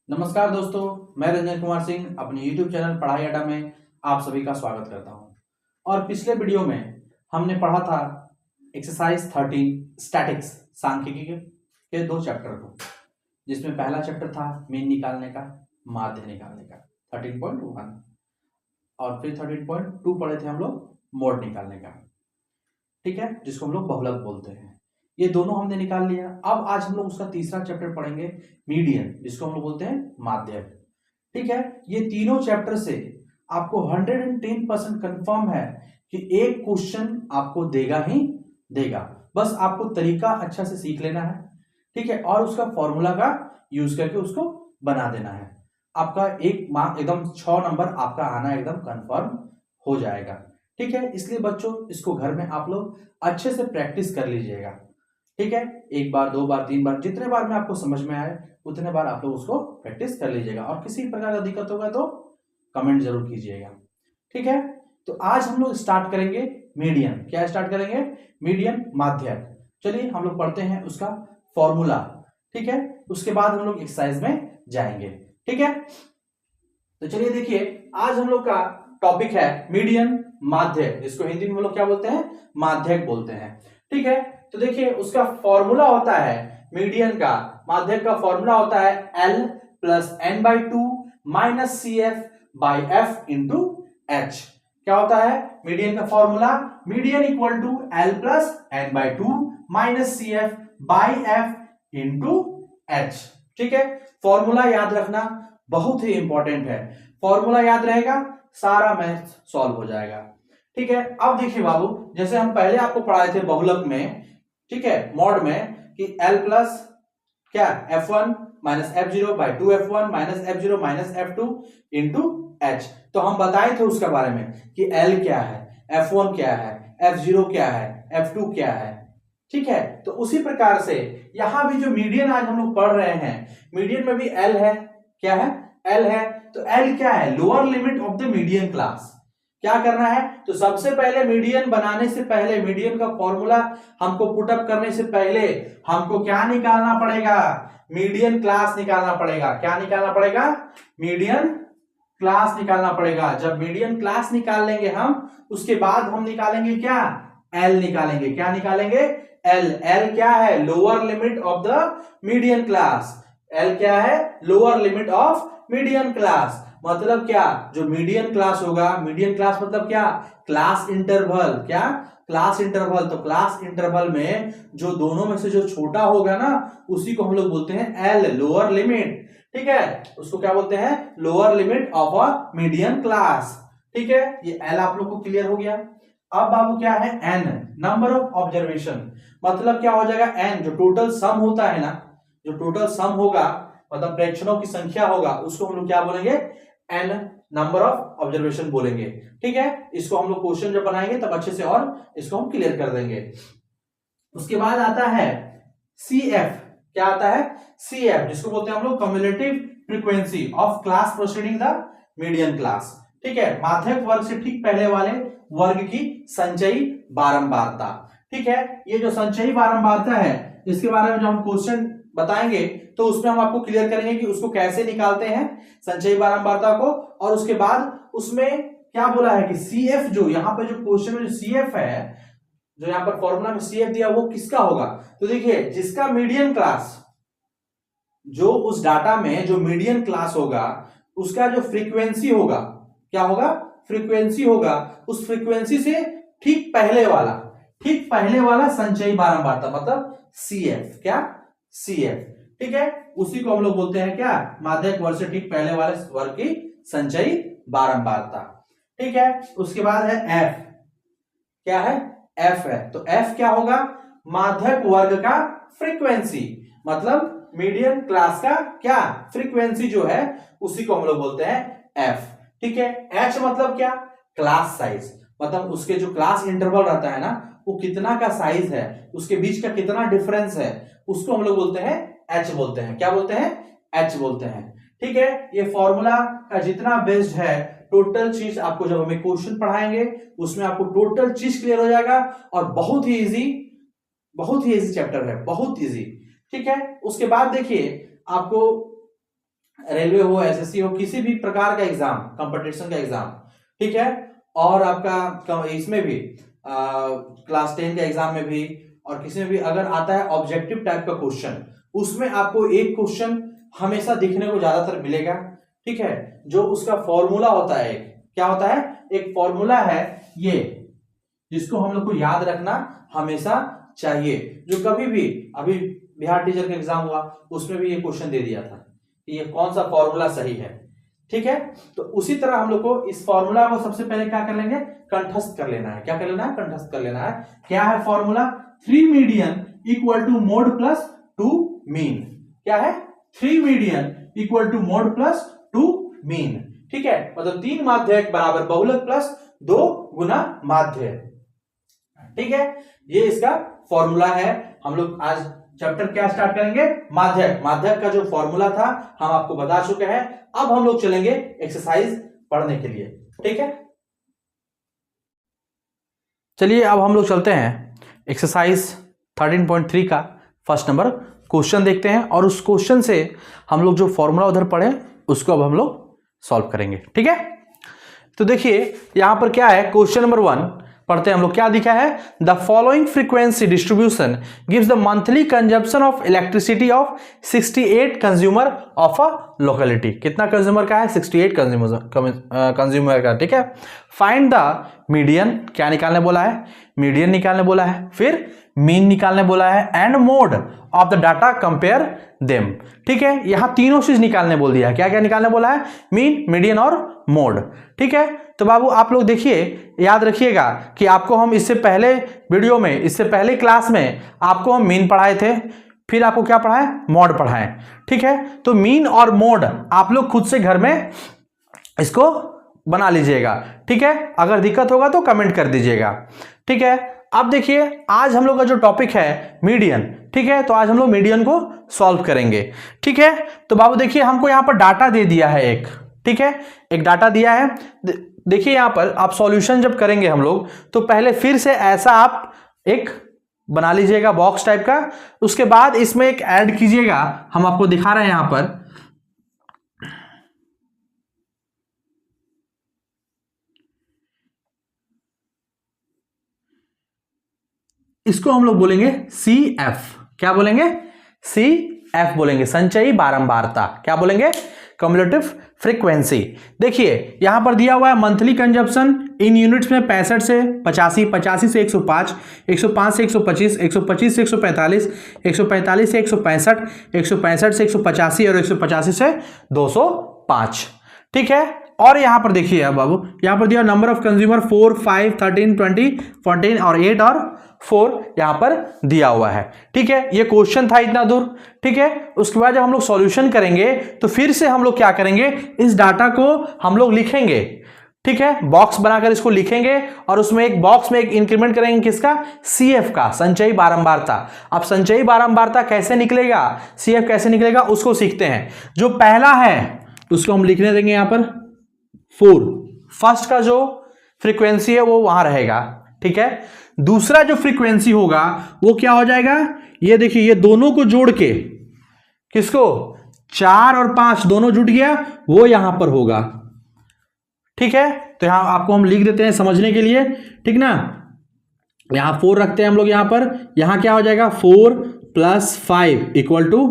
नमस्कार दोस्तों, मैं रंजन कुमार सिंह अपने YouTube चैनल पढ़ाई अड्डा में आप सभी का स्वागत करता हूं। और पिछले वीडियो में हमने पढ़ा था एक्सरसाइज 13 स्टैटिक्स सांख्यिकी के दो चैप्टर को, जिसमें पहला चैप्टर था मीन निकालने का, माध्य निकालने का 13.1 और फिर 13.2 पढ़े थे हम लोग मोड निकालने का, ठीक है, जिसको हम लोग बहुलक बोलते हैं। ये दोनों हमने निकाल लिया। अब आज हम लोग उसका तीसरा चैप्टर पढ़ेंगे मीडियन, जिसको हम लोग बोलते हैं माध्यक, ठीक है। ये तीनों चैप्टर से आपको 110% कंफर्म है कि एक क्वेश्चन आपको देगा ही देगा, बस आपको तरीका अच्छा से सीख लेना है, ठीक है, और उसका फॉर्मूला का यूज करके उसको बना देना है। आपका एक मार्क एकदम 6 नंबर आपका आना एकदम कंफर्म हो जाएगा, ठीक है। इसलिए बच्चों इसको घर में आप लोग अच्छे से प्रैक्टिस कर लीजिएगा, ठीक है। एक बार, दो बार, तीन बार, जितने बार में आपको समझ में आए उतने बार आप लोग उसको प्रैक्टिस कर लीजिएगा। और किसी प्रकार का दिक्कत होगा तो कमेंट जरूर कीजिएगा, ठीक है। तो आज हम लोग स्टार्ट करेंगे मीडियन। क्या स्टार्ट करेंगे? मीडियन, माध्यक। चलिए हम लोग पढ़ते हैं उसका फॉर्मूला, ठीक है। उसके बाद हम लोग एक्सरसाइज में जाएंगे, ठीक है। तो चलिए देखिए, आज हम लोग का टॉपिक है मीडियन, माध्यक, जिसको हिंदी में हम लोग क्या बोलते हैं? माध्यक बोलते हैं, ठीक है। तो देखिए उसका फॉर्मूला होता है मीडियन का, माध्यक का फॉर्मूला होता है L plus N by two minus C F by F into H. क्या होता है मीडियन का formula? Median equal to L plus N by two minus C F by F into H, ठीक है। फॉर्मूला याद रखना बहुत ही इंपॉर्टेंट है। फॉर्मूला याद रहेगा, सारा मैथ सॉल्व हो जाएगा, ठीक है। अब देखिए बाबू, जैसे हम पहले आपको पढ़ाए थे बहुलक में, ठीक है, मॉड में, कि L प्लस क्या F1 minus F0 by 2F1 minus F0 minus F2 into H। तो हम बताए थे उसके बारे में कि L क्या है, F1 क्या है, F0 क्या है, F2 क्या है, ठीक है। तो उसी प्रकार से यहां भी जो मीडियन आज हम लोग पढ़ रहे हैं, मीडियन में भी L है। क्या है? L है। तो L क्या है? Lower limit of the median class. क्या करना है? तो सबसे पहले मीडियन बनाने से पहले, मीडियन का फॉर्मूला हमको पुटअप करने से पहले हमको क्या निकालना पड़ेगा? मीडियन क्लास निकालना पड़ेगा। क्या निकालना पड़ेगा? मीडियन क्लास निकालना पड़ेगा। जब मीडियन क्लास निकाल लेंगे हम, उसके बाद हम निकालेंगे क्या? एल निकालेंगे। क्या निकालेंगे? एल। एल क्या है? Lower limit of the median class. L क्या है? Lower limit of median class. मतलब क्या? जो मीडियन क्लास होगा, मीडियन क्लास मतलब क्या? Class interval. क्या? Class interval. तो क्लास इंटरवल में जो दोनों में से जो छोटा होगा ना, उसी को हम लोग बोलते हैं एल, लोअर लिमिट, ठीक है। उसको क्या बोलते हैं? Lower limit of a median class, ठीक है। ये एल आप लोग को क्लियर हो गया। अब बाबू क्या है? N, number of observation. मतलब क्या हो जाएगा? एन, जो टोटल सम होता है ना, जो टोटल सम होगा, मतलब प्रेक्षणों की संख्या होगा, उसको हम लोग क्या बोलेंगे? एन, नंबर ऑफ ऑब्जर्वेशन बोलेंगे, ठीक है। इसको हम लोग क्वेश्चन जब बनाएंगे तब अच्छे से और इसको हम क्लियर कर देंगे। उसके बाद आता है सी एफ। क्या आता है? सी एफ, जिसको बोलते हैं हम लोग cumulative frequency of class proceeding the median class, ठीक है। माध्यक वर्ग से ठीक पहले वाले वर्ग की संचयी बारंबारता, ठीक है। ये जो संचयी बारंबारता है, इसके बारे में जब हम क्वेश्चन बताएंगे तो उसमें हम आपको क्लियर करेंगे कि उसको कैसे निकालते हैं, संचयी बारंबारता को। और उसके बाद उसमें क्या बोला है कि सी एफ, जो यहां पर जो क्वेश्चन में जो सी एफ है, जो यहां पर फॉर्मूला में सी एफ दिया, वो किसका होगा? तो देखिए, जिसका मीडियन क्लास, जो उस डाटा में जो मीडियन क्लास होगा, उसका जो फ्रीक्वेंसी होगा, क्या होगा? फ्रीक्वेंसी होगा। उस फ्रीक्वेंसी से ठीक पहले वाला, ठीक पहले वाला संचयी बारंबारता, मतलब सी एफ। क्या? सी एफ, ठीक है। उसी को हम लोग बोलते हैं क्या? माध्यक वर्ग से ठीक पहले वाले वर्ग की संचयी बारंबारता, ठीक है। उसके बाद है एफ। क्या है? एफ है। तो एफ क्या होगा? माध्यक वर्ग का फ्रीक्वेंसी, मतलब मीडियन क्लास का क्या? फ्रीक्वेंसी जो है, उसी को हम लोग बोलते हैं एफ, ठीक है। एच मतलब क्या? क्लास साइज, मतलब उसके जो क्लास इंटरवल रहता है ना, वो कितना का साइज है, उसके बीच का कितना डिफरेंस है, उसको हम लोग बोलते हैं एच बोलते हैं। क्या बोलते हैं? एच बोलते हैं, ठीक है। ये फॉर्मूला का जितना बेस्ड है, टोटल चीज आपको जब हमें क्वेश्चन पढ़ाएंगे उसमें आपको टोटल चीज क्लियर हो जाएगा। और बहुत ही इजी, बहुत ही इजी चैप्टर है, बहुत इजी, ठीक है। उसके बाद देखिए आपको रेलवे हो, एसएससी हो, किसी भी प्रकार का एग्जाम, कंपटीशन का एग्जाम, ठीक है, और आपका इसमें भी क्लास 10 के एग्जाम में भी और किसी में भी अगर आता है ऑब्जेक्टिव टाइप का क्वेश्चन, उसमें आपको एक क्वेश्चन हमेशा दिखने को ज्यादातर मिलेगा, ठीक है, जो उसका फॉर्मूला होता है, क्या होता है, एक फॉर्मूला है ये, जिसको हम लोग को याद रखना हमेशा चाहिए, जो कभी भी अभी बिहार टीचर का एग्जाम हुआ उसमें भी ये क्वेश्चन दे दिया था कि ये कौन सा फॉर्मूला सही है, ठीक है। तो उसी तरह हम लोग को इस फॉर्मूला को सबसे पहले क्या कर लेंगे, कंठस्थ कर लेना है। क्या कर लेना है, कंठस्थ कर लेना है। क्या है formula, 3 median equal to mode plus 2 mean. क्या है, 3 median equal to mode plus 2 mean, ठीक है, मतलब 3 माध्यक बराबर बहुलक प्लस 2 गुना माध्य, ठीक है, ये इसका फॉर्मूला है। हम लोग आज चैप्टर क्या स्टार्ट करेंगे, माध्यक। माध्यक का जो फॉर्मूला था हम आपको बता चुके हैं। अब हम लोग चलेंगे एक्सरसाइज पढ़ने के लिए, ठीक है। चलिए अब हम लोग चलते हैं एक्सरसाइज 13.3 का फर्स्ट नंबर क्वेश्चन देखते हैं, और उस क्वेश्चन से हम लोग जो फॉर्मूला उधर पढ़े उसको अब हम लोग सॉल्व करेंगे, ठीक है। तो देखिए यहां पर क्या है, क्वेश्चन नंबर 1 पढ़ते हैं हम लोग। क्या दिखा है, the following frequency distribution gives the monthly consumption of elasticity of 68 consumer of a locality. कितना कंज्यूमर का है, 68 कंज्यूमर का, ठीक है। फाइंड द मीडियन, क्या निकालने बोला है, मीडियन निकालने बोला है, फिर मीन निकालने बोला है, and mode of the data compare them, ठीक है। यहां तीनों चीज निकालने बोल दिया है। क्या क्या निकालने बोला है, मीन, मीडियन और मोड, ठीक है। तो बाबू आप लोग देखिए, याद रखिएगा कि आपको हम इससे पहले वीडियो में, इससे पहले क्लास में आपको हम मीन पढ़ाए थे, फिर आपको क्या पढ़ाए, मोड पढ़ाए, ठीक है। तो मीन और मोड आप लोग खुद से घर में इसको बना लीजिएगा, ठीक है। अगर दिक्कत होगा तो कमेंट कर दीजिएगा, ठीक है। अब देखिए आज हम लोग का जो टॉपिक है मीडियन, ठीक है, तो आज हम लोग मीडियन को सॉल्व करेंगे, ठीक है। तो बाबू देखिए हमको यहां पर डाटा दे दिया है एक, ठीक है, एक डाटा दिया है। देखिए यहां पर आप सॉल्यूशन जब करेंगे हम लोग, तो पहले फिर से ऐसा आप एक बना लीजिएगा बॉक्स टाइप का, उसके बाद इसमें एक ऐड कीजिएगा, हम आपको दिखा रहे हैं यहां पर। इसको हम लोग बोलेंगे CF। क्या बोलेंगे, CF बोलेंगे, संचयी बारंबारता। क्या बोलेंगे, कम्युलेटिव फ्रीक्वेंसी। देखिए यहां पर दिया हुआ है मंथली कंजप्शन इन यूनिट्स में 65 से 85, 85 से 105, 105 से 125, 125 से 145, 145 से 165, 165 से 185 और 185 से 205, ठीक है। और यहां पर देखिए अब बाबू, यहां पर दिया नंबर ऑफ कंज्यूमर 4, 5, 13, 20, 14 और 8 और 4 यहां पर दिया हुआ है, ठीक है। ये क्वेश्चन था इतना दूर, ठीक है। उसके बाद जब हम लोग सॉल्यूशन करेंगे तो फिर से हम लोग क्या करेंगे, इस डाटा को हम लोग लिखेंगे, ठीक है, बॉक्स बनाकर इसको लिखेंगे और उसमें एक बॉक्स में एक इंक्रीमेंट करेंगे, किसका, CF का, संचयी बारंबारता। अब संचयी बारंबारता कैसे निकलेगा, CF कैसे निकलेगा उसको सीखते हैं। जो पहला है उसको हम लिखने देंगे यहां पर 4, फर्स्ट का जो फ्रीक्वेंसी है वो वहां रहेगा, ठीक है। दूसरा जो फ्रीक्वेंसी होगा वो क्या हो जाएगा, ये देखिए ये दोनों को जोड़ के, किसको, 4 और 5 दोनों जुट गया, वो यहां पर होगा, ठीक है। तो यहां आपको हम लिख देते हैं समझने के लिए, ठीक ना। यहां 4 रखते हैं हम लोग यहां पर, यहां क्या हो जाएगा, 4 + 5 इक्वल टू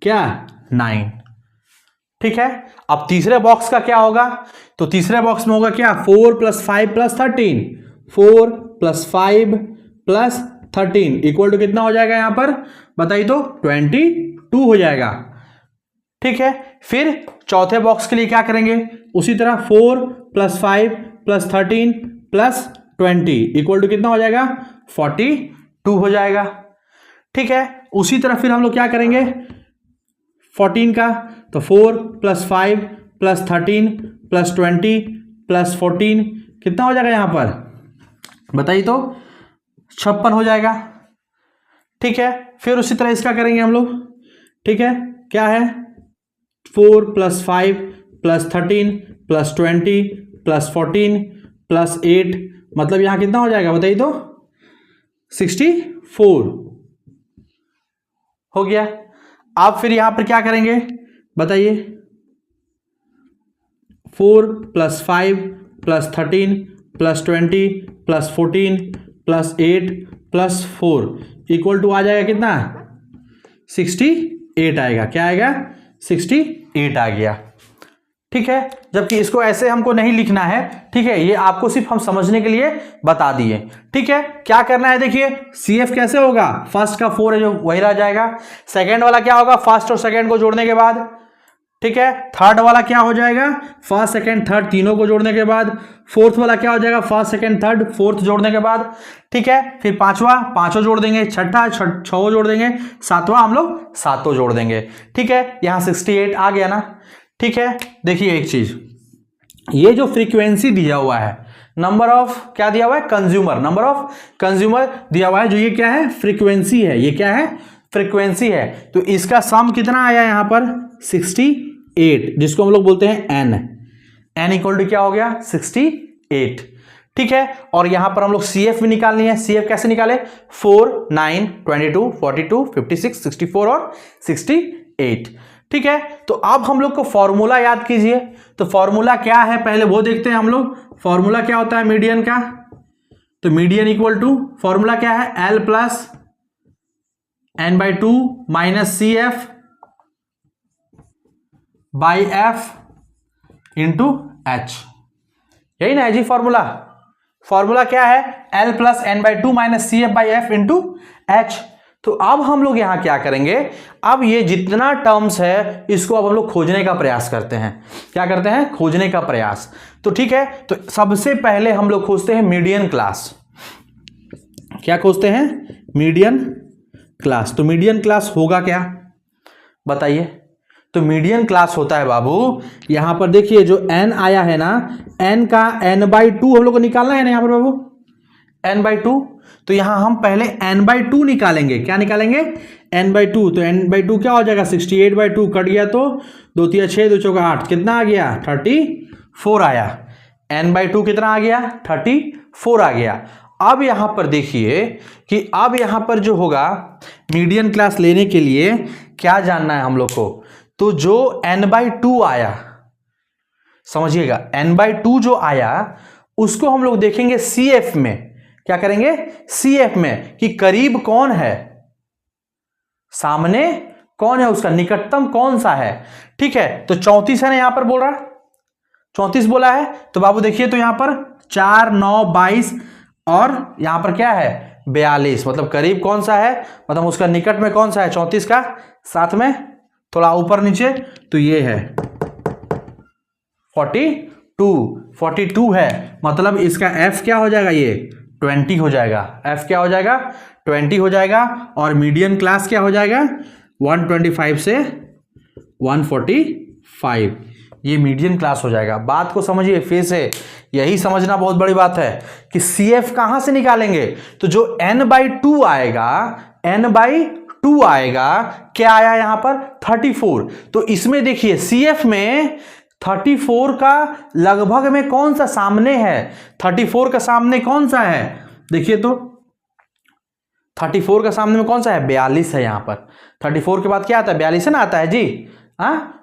क्या, 9, ठीक है। अब तीसरे बॉक्स का क्या होगा, तो तीसरे बॉक्स में होगा क्या, 4 + 5 + 13, 4 + 5 + 13 इक्वल टू कितना हो जाएगा, यहां पर बताइए तो 22 हो जाएगा, ठीक है। फिर चौथे बॉक्स के लिए क्या करेंगे, उसी तरह 4 + 5 + 13 + 20 इक्वल टू कितना हो जाएगा, 42 हो जाएगा, ठीक है। उसी तरह फिर हम लोग क्या करेंगे 14 का, तो 4 + 5 + 13 + 20 + 14 कितना हो जाएगा यहां पर बताइए तो, 56 हो जाएगा, ठीक है। फिर उसी तरह इसका करेंगे हम लोग, ठीक है। क्या है, 4 + 5 + 13 + 20 + 14 + 8 मतलब यहां कितना हो जाएगा बताइए तो, 64 हो गया। आप फिर यहां पर क्या करेंगे बताइए, 4 + 5 + 13 + 20 + 14 + 8 + 4 = आ जाएगा कितना? 68 आएगा। क्या आएगा? 68 आ गया। ठीक है, जबकि इसको ऐसे हमको नहीं लिखना है। ठीक है, ये आपको सिर्फ हम समझने के लिए बता दिए। ठीक है, क्या करना है देखिए, CF कैसे होगा? फर्स्ट का 4 है जो वही रह जाएगा। सेकंड वाला क्या होगा? फर्स्ट और सेकंड को जोड़ने के बाद। ठीक है, थर्ड वाला क्या हो जाएगा? फर्स्ट सेकंड थर्ड तीनों को जोड़ने के बाद। फोर्थ वाला क्या हो जाएगा? फर्स्ट सेकंड थर्ड फोर्थ जोड़ने के बाद। ठीक है, फिर पांचवा पांचों जोड़ देंगे, छठा छठों जोड़ देंगे, सातवां हम लोग सातों जोड़ देंगे। ठीक है, यहां 68 आ गया ना। ठीक है, देखिए एक चीज, ये जो फ्रीक्वेंसी दिया हुआ है, नंबर ऑफ क्या दिया हुआ है? कंज्यूमर, नंबर ऑफ कंज्यूमर दिया हुआ है, जो ये क्या है? फ्रीक्वेंसी है। ये क्या है? फ्रीक्वेंसी है। तो इसका सम कितना आया यहां पर? 68, जिसको हम लोग बोलते हैं n = क्या हो गया? 68। ठीक है, और यहां पर हम लोग CF भी निकालनी है। CF कैसे निकाले? 4 9 22 42 56 64 और 68। ठीक है, तो अब हम लोग को फॉर्मूला याद कीजिए। तो फॉर्मूला क्या है पहले वो देखते हैं हम लोग। फॉर्मूला क्या होता है मीडियन का? तो मीडियन = फॉर्मूला क्या है? L + n/2 - CF / F × H। यही ना है जी फॉर्मूला? फॉर्मूला क्या है? L + n/2 - CF / F × H। तो अब हम लोग यहां क्या करेंगे? अब ये जितना टर्म्स है इसको अब हम लोग खोजने का प्रयास करते हैं। क्या करते हैं? खोजने का प्रयास। तो ठीक है, तो सबसे पहले हम लोग खोजते हैं मीडियन क्लास। क्या खोजते हैं? Median class. तो मीडियन क्लास होगा क्या? बताइए। तो मीडियन क्लास होता है बाबू, यहां पर देखिए जो n आया है ना, n का n/2 हम लोग को निकालना है ना यहां पर बाबू, n/2। तो यहां हम पहले n/2 निकालेंगे। क्या निकालेंगे? n/2। तो n/2 क्या हो जाएगा? 68/2 कट गया तो 2 3 6 2 4 8 कितना आ गया? 34 आया। n/2 कितना आ गया? 34 आ गया। अब यहां पर देखिए कि अब यहां पर जो होगा मीडियन क्लास लेने के लिए क्या जानना है हम लोग को? तो जो n/2 आया, समझिएगा, n/2 जो आया उसको हम लोग देखेंगे CF में। क्या करेंगे? CF में, कि करीब कौन है, सामने कौन है, उसका निकटतम कौन सा है। ठीक है, तो 34 है ना, यहां पर बोल रहा 34 बोला है। तो बाबू देखिए, तो यहां पर 4 9 22 और यहां पर क्या है? 42। मतलब करीब कौन सा है, मतलब उसका निकट में कौन सा है? 34 का साथ में थोड़ा ऊपर नीचे, तो ये है 42 है। मतलब इसका F क्या हो जाएगा? ये 20 हो जाएगा। F क्या हो जाएगा? 20 हो जाएगा। और मीडियन क्लास क्या हो जाएगा? 125 से 145, ये मीडियन क्लास हो जाएगा। बात को समझिए फिर से, यही समझना बहुत बड़ी बात है कि CF कहां से निकालेंगे? तो जो n/2 आएगा, n/2 आएगा, क्या आया यहां पर? 34। तो इसमें देखिए CF में 34 का लगभग में कौन सा सामने है? 34 का सामने कौन सा है? देखिए तो 34 का सामने में कौन सा है? 42 है। यहां पर 34 के बाद क्या आता है? 42 है ना, आता है जी।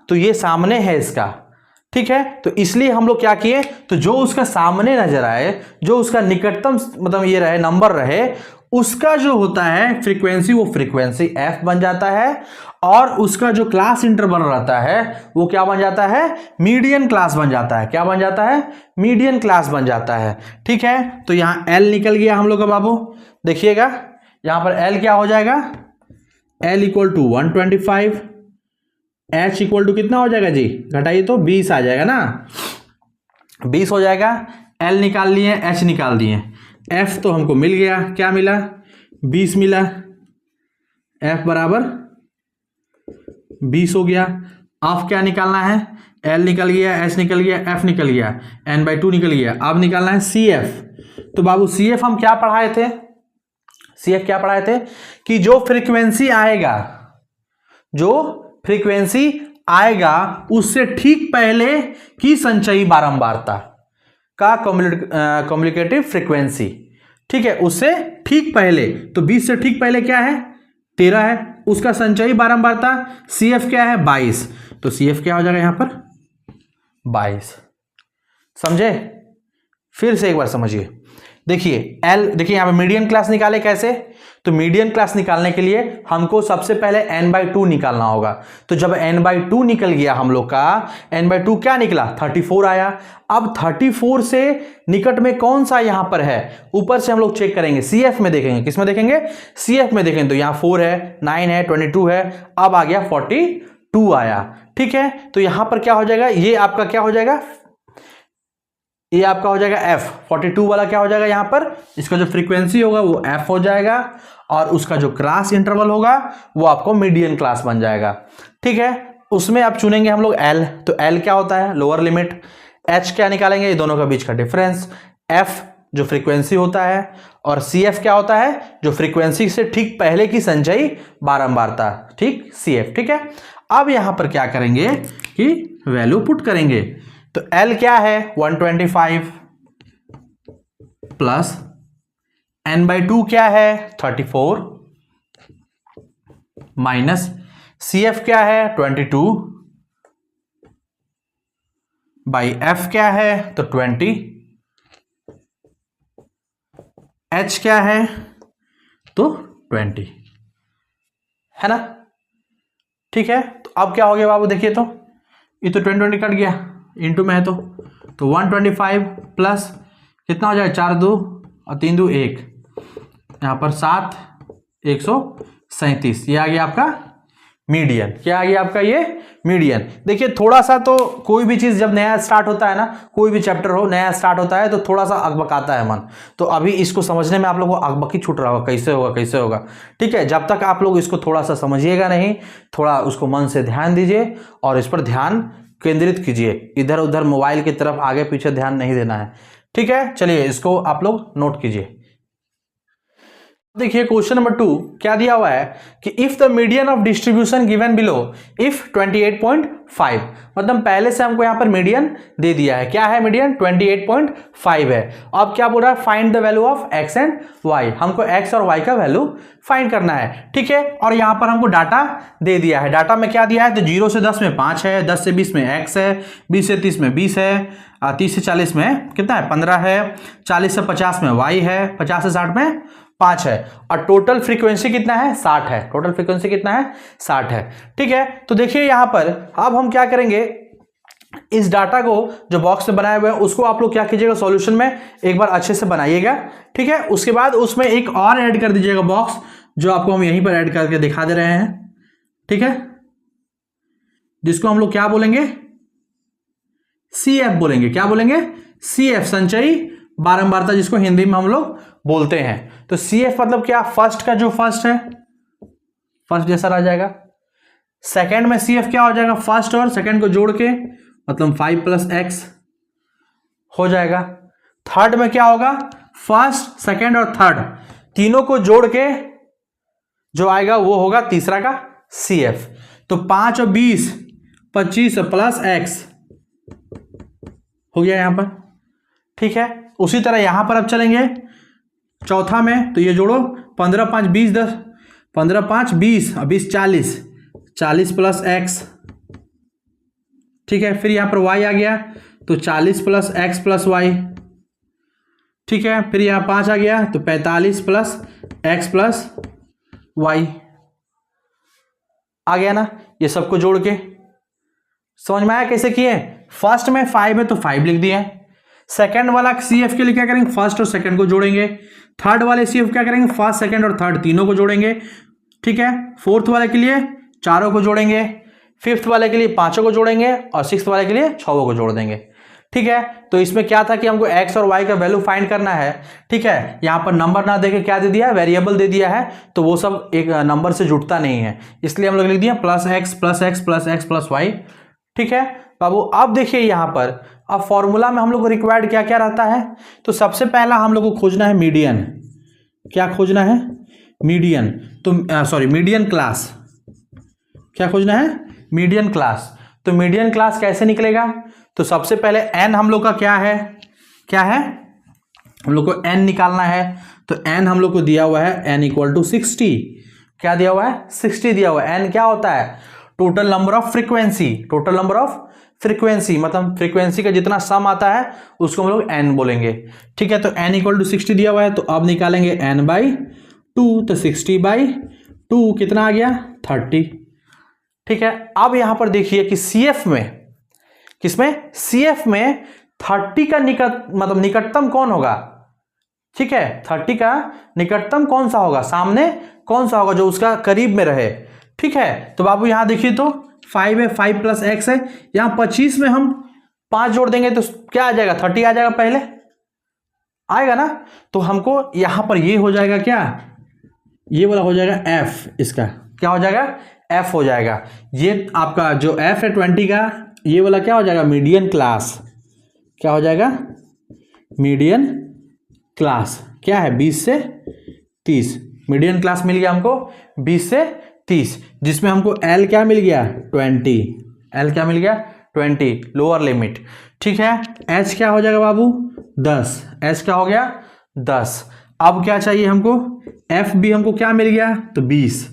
तो ये सामने है इसका। ठीक है, तो इसलिए हम लोग क्या किए? तो जो उसका सामने नजर आए, जो उसका निकटतम मतलब ये रहे, नंबर रहे, उसका जो होता है फ्रीक्वेंसी, वो फ्रीक्वेंसी F बन जाता है। और उसका जो क्लास इंटरवल रहता है वो क्या बन जाता है? मीडियन क्लास बन जाता है। क्या बन जाता है? मीडियन क्लास बन जाता है। ठीक है, तो यहां L निकल गया हम लोग का बाबू। देखिएगा यहां पर L क्या हो जाएगा? L = 125, H = कितना हो जाएगा जी? घटाइए तो 20 आ जाएगा ना, 20 हो जाएगा। L निकाल लिए, H निकाल दिए, F तो हमको मिल गया। क्या मिला? 20 मिला। F = 20 हो गया। अब क्या निकालना है? L निकल गया, H निकल गया, F निकल गया, n/2 निकल गया। अब निकालना है CF। तो बाबू CF हम क्या पढ़ाए थे? CF क्या पढ़ाए थे? कि जो फ्रीक्वेंसी आएगा, जो फ्रीक्वेंसी आएगा उससे ठीक पहले की संचयी बारंबारता का कम्युनिकेटिव फ्रीक्वेंसी। ठीक है, उससे ठीक पहले, तो 20 से ठीक पहले क्या है? 13 है। उसका संचयी बारंबारता CF क्या है? 22। तो CF क्या हो जाएगा यहां पर? 22। समझे? फिर से एक बार समझिए। देखिए एल, देखिए यहां पे मीडियन क्लास निकाले कैसे? तो मीडियन क्लास निकालने के लिए हमको सबसे पहले n/2 निकालना होगा। तो जब n/2 निकल गया हम लोग का, n/2 क्या निकला? 34 आया। अब 34 से निकट में कौन सा यहां पर है? ऊपर से हम लोग चेक करेंगे, CF में देखेंगे। किस में देखेंगे? CF में देखेंगे। तो यहां 4 है, 9 है, 22 है, अब आ गया 42 आया। ठीक है, तो यहां पर क्या हो जाएगा? ये आपका क्या हो जाएगा? ये आपका हो जाएगा F। 42 वाला क्या हो जाएगा यहां पर? इसका जो फ्रीक्वेंसी होगा वो F हो जाएगा, और उसका जो क्लास इंटरवल होगा वो आपको मीडियन क्लास बन जाएगा। ठीक है, उसमें आप चुनेंगे हम लोग L। तो L क्या होता है? Lower limit. H क्या निकालेंगे? ये दोनों का बीच का डिफरेंस। F जो फ्रीक्वेंसी होता है, और CF क्या होता है? जो फ्रीक्वेंसी से ठीक पहले की संचयी बारंबारता। ठीक, CF। ठीक है, अब यहां पर क्या करेंगे कि वैल्यू पुट करेंगे। तो L क्या है? 125 प्लस n/2 क्या है? 34 माइनस CF क्या है? 22 बाई F क्या है? तो 20। H क्या है? तो 20, है ना? ठीक है, तो अब क्या हो गया बाबू? देखिए तो ये तो 20 कट गया, इंटू में है तो 125 प्लस कितना हो जाएगा? 4 2 और 3 2 1, यहाँ पर 7, 137। ये आ गया आपका मीडियन। क्या आ गया आपका? ये मीडियन। देखिए थोड़ा सा तो कोई भी चीज जब नया स्टार्ट होता है ना, कोई भी चैप्टर हो नया स्टार्ट होता है तो थोड़ा सा अकबकाता है मन। तो अभी इसको समझने में आप लोगों को अकबकी छूट रहा होगा, कैसे होगा कैसे होगा। ठीक है, जब तक आप लोग इसको थोड़ा सा समझिएगा नहीं, थोड़ा उसको मन से ध्यान दीजिए और इस पर ध्यान केंद्रित कीजिए। इधर उधर मोबाइल की तरफ आगे पीछे ध्यान नहीं देना है। ठीक है, चलिए इसको आप लोग नोट कीजिए। देखिए क्वेश्चन नंबर 2 क्या दिया हुआ है कि if the median of distribution given below if 28.5, मतलब पहले से हमको यहां पर मीडियन दे दिया है। क्या है मीडियन? 28.5 है। अब क्या बोल रहा है? Find the value of x and y। हमको x और y का वैल्यू फाइंड करना है। ठीक है, और यहां पर हमको डाटा दे दिया है। डाटा में क्या दिया है? तो 0 से 10 में 5 है, 10 से 20 में x है, 20 से 30 में 20 है, 30 से 40 में कितना है? 15 है, 40 से 50 में y है, 50 से 60 में 5 है, और टोटल फ्रीक्वेंसी कितना है? 60 है। टोटल फ्रीक्वेंसी कितना है? 60 है। ठीक है, तो देखिए यहां पर अब हम क्या करेंगे, इस डाटा को जो बॉक्स में बनाए हुए हैं उसको आप लोग क्या कीजिएगा? सॉल्यूशन में एक बार अच्छे से बनाइएगा। ठीक है, उसके बाद उसमें एक और ऐड कर दीजिएगा बॉक्स, जो आपको हम यहीं पर ऐड करके दिखा दे रहे हैं। ठीक है, जिसको हम लोग क्या बोलेंगे? CF बोलेंगे। क्या बोलेंगे? CF, संचयी बारंबारता, जिसको हिंदी में हम लोग बोलते हैं। तो CF मतलब क्या? फर्स्ट का जो फर्स्ट है, फर्स्ट जैसा रह जाएगा। सेकंड में CF क्या हो जाएगा? फर्स्ट और सेकंड को जोड़ के, मतलब 5 + x हो जाएगा। थर्ड में क्या होगा? फर्स्ट, सेकंड और थर्ड तीनों को जोड़ के जो आएगा वो होगा तीसरा का CF। तो 5 और 20, 25 + x हो गया यहां पर। ठीक है, उसी तरह यहां पर अब चलेंगे चौथा में, तो ये जोड़ो 15 5 20 10, 15 5 20 और 20 40, 40 + x। ठीक है, फिर यहां पर y आ गया, तो 40 + x + y। ठीक है, फिर यहां 5 आ गया, तो 45 + x + y आ गया ना। ये सबको जोड़ के समझ में आया कैसे किए? फर्स्ट में 5 है तो 5 लिख दिए। सेकंड वाला CF के लिए क्या करेंगे? फर्स्ट और सेकंड को जोड़ेंगे। थर्ड वाले CF क्या करेंगे? फर्स्ट, सेकंड और थर्ड तीनों को जोड़ेंगे। ठीक है, फोर्थ वाले के लिए चारों को जोड़ेंगे, फिफ्थ वाले के लिए पांचों को जोड़ेंगे, और सिक्स्थ वाले के लिए 6 को जोड़ देंगे। ठीक है, तो इसमें क्या था कि हमको x और y का वैल्यू फाइंड करना है। ठीक है, यहां पर नंबर ना देके क्या दे दिया है? वेरिएबल दे दिया है, तो वो सब एक नंबर से जुड़ता नहीं है, इसलिए हम लोग लिख दिया +x + x + x + y। ठीक है बाबू, अब देखिए यहां पर अब फॉर्मूला में हम लोग को रिक्वायर्ड क्या क्या रहता है? तो सबसे पहला हम लोग को खोजना है मीडियन। क्या खोजना है? मीडियन। तो सॉरी, मीडियन क्लास। क्या खोजना है? Median class. तो मीडियन क्लास कैसे निकलेगा? तो सबसे पहले n हम लोग का क्या है? क्या है? हम लोग को n निकालना है। तो n हम लोग को दिया हुआ है n = 60। क्या दिया हुआ है? 60 दिया हुआ है। n क्या होता है? Total number of frequency. Total number of frequency, मतलब फ्रीक्वेंसी का जितना सम आता है उसको हम लोग n बोलेंगे। ठीक है, तो n इक्वल टू 60 दिया हुआ है, तो अब निकालेंगे n बाई 2, तो 60 बाई 2 कितना आ गया 30। ठीक है, अब यहां पर देखिए कि CF में, किसमें, CF में 30 का निकटतम कौन होगा। ठीक है, 30 का निकटतम कौन सा होगा, सामने कौन सा होगा जो उसका करीब में रहे। ठीक है, तो बाबू यहां देखिए तो 5 है, 5 प्लस x है, यहां 25 में हम 5 जोड़ देंगे तो क्या आ जाएगा, 30 आ जाएगा, पहले आएगा ना। तो हमको यहां पर ये हो जाएगा क्या, ये वाला हो जाएगा f, इसका क्या हो जाएगा, f हो जाएगा। ये आपका जो f है 20 का, ये वाला क्या हो जाएगा, मीडियन क्लास, क्या हो जाएगा, मीडियन क्लास। क्या है, 20 से 30, मीडियन क्लास मिल गया हमको 20 से 30, जिसमें हमको L क्या मिल गया 20, L क्या मिल गया 20, लोअर लिमिट। ठीक है, H क्या हो जाएगा बाबू 10, H क्या हो गया 10। अब क्या चाहिए हमको, F भी हमको क्या मिल गया, तो 20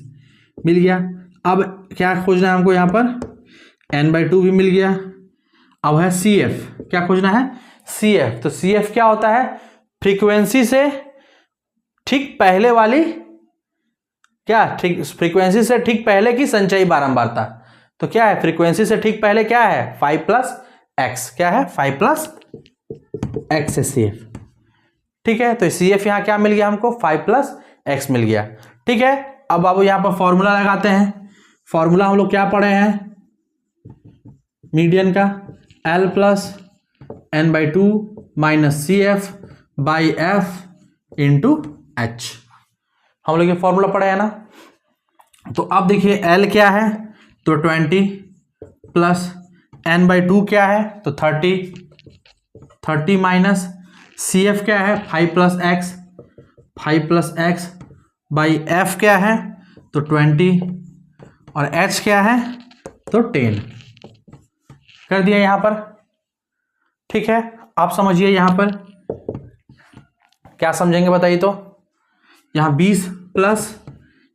मिल गया। अब क्या खोजना है हमको, यहाँ पर n/2 भी मिल गया। अब है CF, क्या खोजना है CF, तो CF क्या होता है, फ्रीक्वेंसी से ठीक पहले वाली, क्या, ठीक फ्रीक्वेंसी से ठीक पहले की संचयी बारंबारता। तो क्या है, फ्रीक्वेंसी से ठीक पहले क्या है 5 प्लस x, क्या है 5 प्लस x है CF। ठीक है, तो CF यहां क्या मिल गया हमको, 5 प्लस x मिल गया। ठीक है, अब बाबू यहां पर फॉर्मूला लगाते हैं। फॉर्मूला हम लोग क्या पढ़े हैं, मीडियन का L plus n/2 minus CF by F into H, हम लोग ये फॉर्मूला पढ़े हैं ना। तो अब देखिए L क्या है, तो 20 प्लस n/2 क्या है, तो 30 माइनस CF क्या है 5 प्लस x बाई F क्या है, तो 20, और H क्या है, तो 10 कर दिया यहां पर। ठीक है, आप समझिए यहां पर क्या समझेंगे बताइए। तो यहाँ 20 प्लस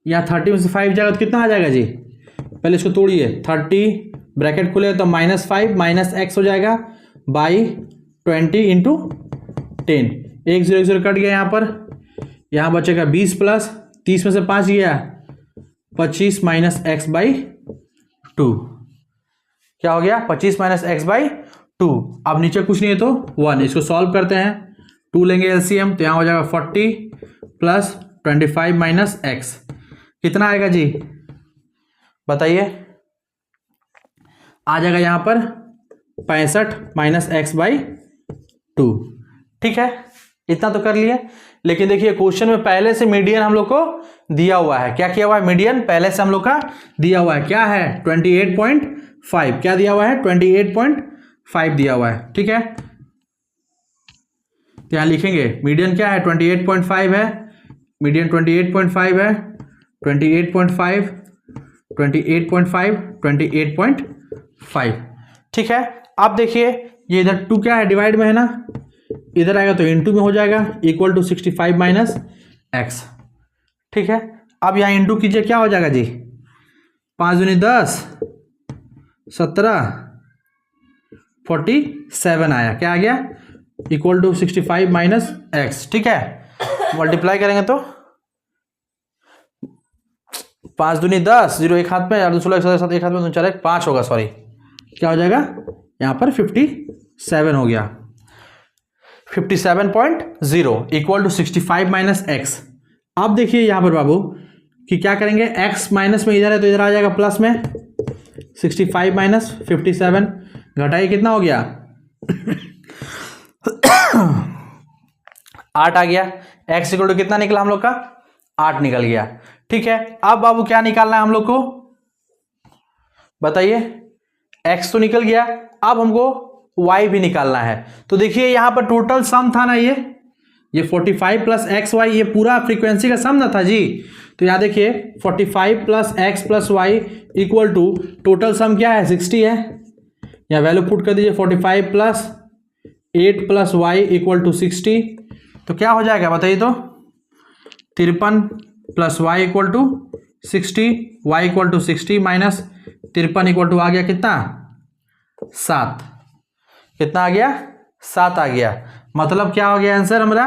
यहाँ 30 में से 5 जाएगा तो कितना आ जाएगा जी, पहले इसको तोड़िए, 30 ब्रैकेट खुले तो -5 माइनस x हो जाएगा बाई 20 इंटू 10, 1 0 1 0 कट गया यहाँ पर, यहाँ बचेगा 20 प्लस 30 में से 5 गया 25 माइनस x बाई 2, क्या हो गया 25 माइनस x बाई 2। अब नीचे कुछ नहीं है तो 1, इसको सॉल्व करते हैं, 2 लेंगे LCM, तो यहाँ हो जाएगा 40 प्लस 25 माइनस x, कितना आएगा जी बताइए, आ जाएगा यहाँ पर 65 माइनस x बाई 2। ठीक है, इतना तो कर लिए। लेकिन देखिए क्वेश्चन में पहले से मीडियन हम लोग को दिया हुआ है, क्या किया हुआ है, मीडियन पहले से हम लोग का दिया हुआ है, क्या है 28.5, क्या दिया हुआ है 28.5 दिया हुआ है। ठीक है, तो यहाँ लिखेंगे मीडियन क्या है 28.5 है, मीडियन 28.5 है, 28.5 28.5 28.5। ठीक है, आप देखिए ये इधर 2 क्या है डिवाइड में है ना, इधर आएगा तो इनटू में हो जाएगा, इक्वल टू 65 माइनस x। ठीक है, अब यहाँ इनटू कीजिए, क्या हो जाएगा जी 5 दूनी 10 17 47 आया, क्या आ गया इक्वल टू 65 माइनस x। ठीक है, मल्टीप्लाई करेंगे तो 5 दूनी 10, 0 एक हाथ में, 8 2 16 7 एक हाथ में, 2 4 1 5 होगा, सॉरी क्या हो जाएगा यहाँ पर 57 हो गया, 57.0 इक्वल टू 65 माइनस x। अब देखिए यहाँ पर बाबू कि क्या करेंगे, x माइनस में इधर है तो इधर आ जाएगा प्लस में, 65 माइनस 57 घटाइए कितना हो गया 8 आ गया, x इक्वल टू कितना निकला हम लोग का 8 निकल गया। ठीक है, अब बाबू क्या निकालना है हम लोग को बताइए, x तो निकल गया, अब हमको y भी निकालना है। तो देखिए यहां पर टोटल सम था ना, ये 45 प्लस एक्स वाई, ये पूरा फ्रीक्वेंसी का सम ना था जी। तो यहाँ देखिए 45 plus X plus Y equal to total sum क्या है 60 है, यहाँ वैल्यू पुट कर दीजिए 45 plus 8 plus Y equal to 60, तो क्या हो जाएगा बताइए तो 53 plus Y equal to 60, Y equal to 60 minus 53 equal to आ गया कितना 7। कितना आ गया? 7 आ गया। मतलब क्या हो गया आंसर हमारा?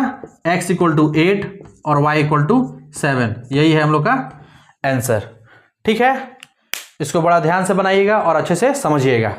x इक्वल टू 8 और y इक्वल टू 7। यही है हम लोग का आंसर। ठीक है, इसको बड़ा ध्यान से बनाइएगा और अच्छे से समझिएगा।